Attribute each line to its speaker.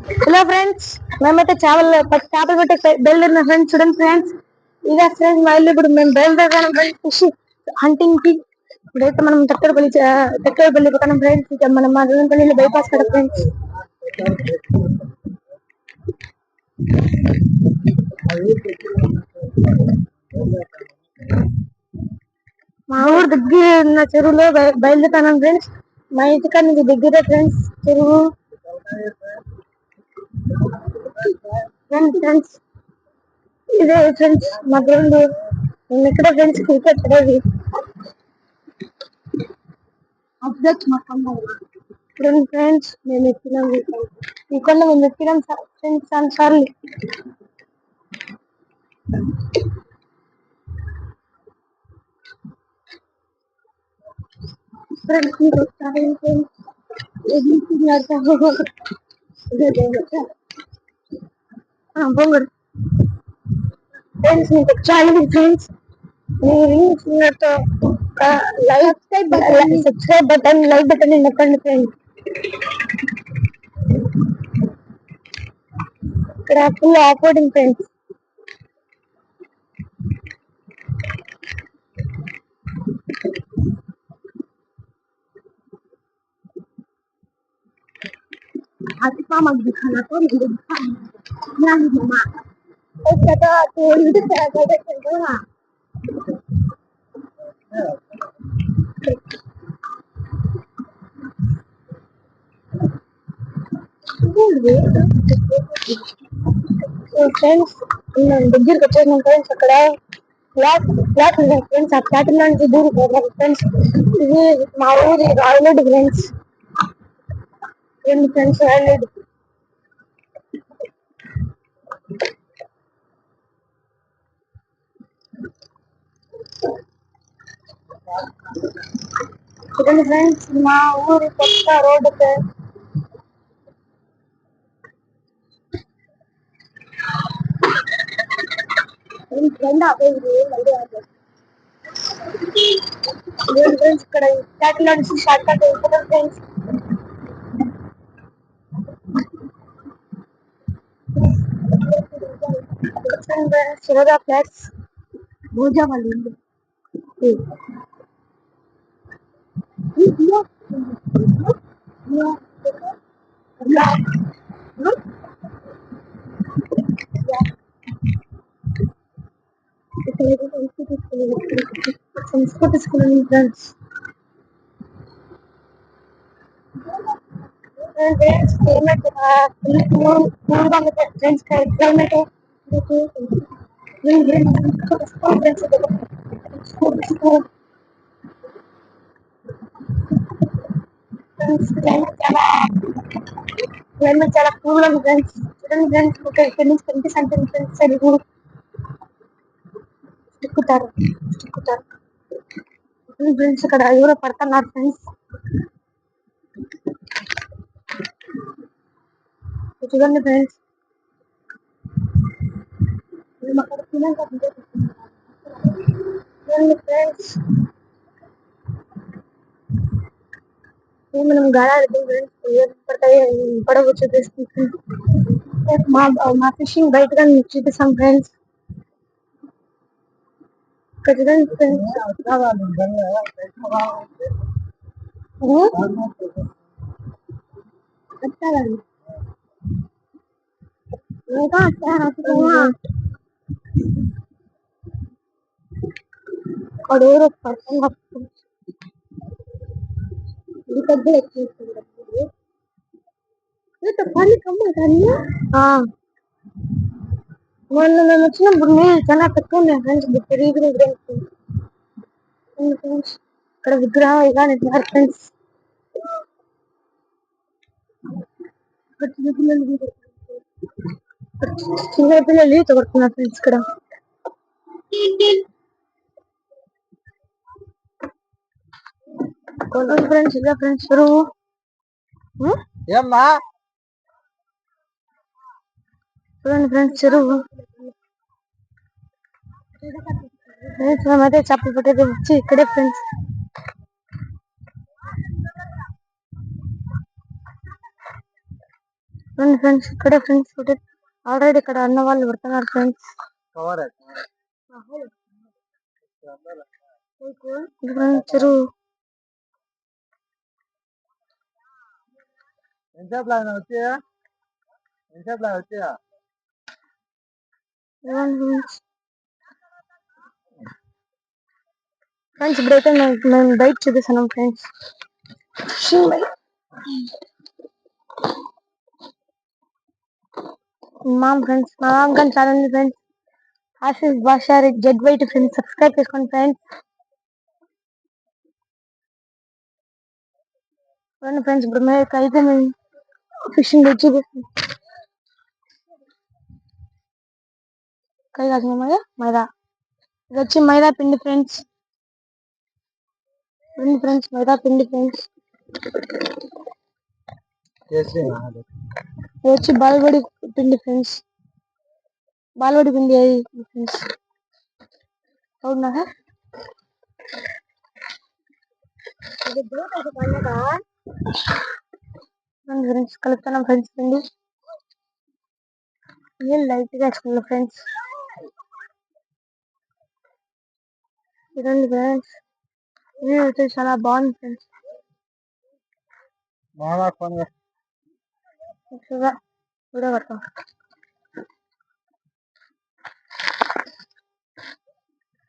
Speaker 1: Hello friends, మేమైతే చేపలు పట్టే బయలుదేరిన ఫ్రెండ్స్. చూడండి ఫ్రెండ్స్, ఇదే ఫ్రెండ్స్ మా ఇల్లు. ఇప్పుడు మేము బయలుదేరాను ఫ్రెండ్స్ ఫిష్ హంటింగ్ కి. ఇప్పుడైతే మనం తక్కడపల్లి పోతాం ఫ్రెండ్స్. ఇక మనం మదనపల్లి బైపాస్ కదా ఫ్రెండ్స్. మా ఊరు దగ్గర ఉన్న చెరువులో బయలుదేరుతాను ఫ్రెండ్స్. మా ఇంటికాడ నుంచి దగ్గరే ఫ్రెండ్స్ చెరువు. ఫ్రెండ్స్ ఇదే ఫ్రెండ్స్ మా గ్రౌండ్. నేను ఇక్కడ ఫ్రెండ్స్ క్రికెట్ ఆడేది. ఫ్రెండ్స్ మేము ఎక్కినాం ఈ కొండ. మేము ఎక్కినాం ఫ్రెండ్స్ చాలా సార్లు. ఫ్రెండ్స్ పొంగడు ఫ్రెండ్స్ మీకు వచ్చాయి friends. Subscribe button, like button నొక్కండి ఫ్రెండ్స్. ఇక్కడ ఫుల్ ఆఫ్రోడింగ్ ఫ్రెండ్స్. हाथी मत दिखाना तो मुझे दिखाना मम्मा उसका तो यूट्यूब चैनल पे चल रहा है। ఫ్రెండ్స్ నేను దగ్గరికి వచ్చేసాను ఫ్రెండ్స్. అక్కడ ఫ్లాట్ ఉంది ఫ్రెండ్స్. ఆ ఫ్లాట్ నుంచి దూరం పోతారు ఫ్రెండ్స్. ఇది మా ఊరి రాయలేడు ఫ్రెండ్స్. ఫ్రెండ్స్ రాయలేడు. చూడండి ఫ్రెండ్స్, మా ఊరి కొత్త రోడ్డు ఫ్రెండ్స్. ఫ్రెండ్స్ ఇక్కడ ఫ్లాట్ నుంచి షార్ట్ కట్ అయిపోతాం ఫ్రెండ్స్. శివగా ఫ్లాట్స్ భోజా వాళ్ళు సంస్కృతి school friends. Climate friends. Climate climate చాలా కూల్ గా ఉంది ఫ్రెండ్స్. చూడండి ఫ్రెండ్స్, ఇక్కడ నుంచి కనిపిస్తుంది ఫ్రెండ్స్. తెలుగు ఎక్కుతారు ఫ్రెండ్స్. ఇక్కడ ఎవరో పడుతున్నారు ఫ్రెండ్స్. చూడండి ఫ్రెండ్స్, మేము అక్కడ చూడండి ఫ్రెండ్స్. మనం గాలి ఫ్రెండ్స్ పడతాయి పడవ చూపిస్తుంది. మా ఫిషింగ్ బయటగా చూపిస్తాం ఫ్రెండ్స్. ఇక్కడ చూడండి ఫ్రెండ్స్. और एक पर्सन ये तो पानी कम है ना। हाँ మొన్న మేము వచ్చినప్పుడు నీళ్ళు చాలా తక్కువ ఉన్నాయి ఫ్రెండ్స్. ఫ్రెండ్స్ ఇక్కడ విగ్రహం ఇలా నెట్టారు ఫ్రెండ్స్. చిన్నపిల్లలు ఈత కొడుతున్నారు ఫ్రెండ్స్. ఇక్కడ ఫ్రెండ్స్ ఇలా ఫ్రెండ్స్ చెరువు చూడండి ఫ్రెండ్స్. చెరువు ఫ్రెండ్స్ మేమైతే చేపలు పట్టేది వచ్చి ఇక్కడే ఫ్రెండ్స్. ఫ్రెండ్స్ ఇక్కడే ఫ్రెండ్స్ ఆల్రెడీ ఇక్కడ అన్న వాళ్ళు పెడుతున్నారు ఫ్రెండ్స్. చెరువు ఫ్రెండ్స్ ఇప్పుడైతే మేము బయట చూపిస్తున్నాం ఫ్రెండ్స్. మామ్ ఫ్రెండ్స్ మా మామ కానీ ఛానల్ ఫ్రెండ్స్ ఆశీష్ భాషారి జెడ్ వైట్ ఫ్రెండ్స్ సబ్స్క్రైబ్ చేసుకోండి ఫ్రెండ్స్. ఫ్రెండ్స్ ఇప్పుడు అయితే మేము ఫిషింగ్ వచ్చి కై కాదు మైదా ఇది వచ్చి మైదా పిండి ఫ్రెండ్స్. ఫ్రెండ్స్ మైదా పిండి ఫ్రెండ్స్. ఇది వచ్చి బాల్వడి పిండి ఫ్రెండ్స్. బాల్వడి పిండి ఫ్రెండ్స్ అవునా ఫ్రెండ్స్ కలుపుతున్నాం ఫ్రెండ్స్ పిండి. లైట్ గా వేసుకున్నాం ఫ్రెండ్స్. చూడండి ఫ్రెండ్స్ ఇది అయితే చాలా బాగుంది ఫ్రెండ్స్. చూడ పడతాం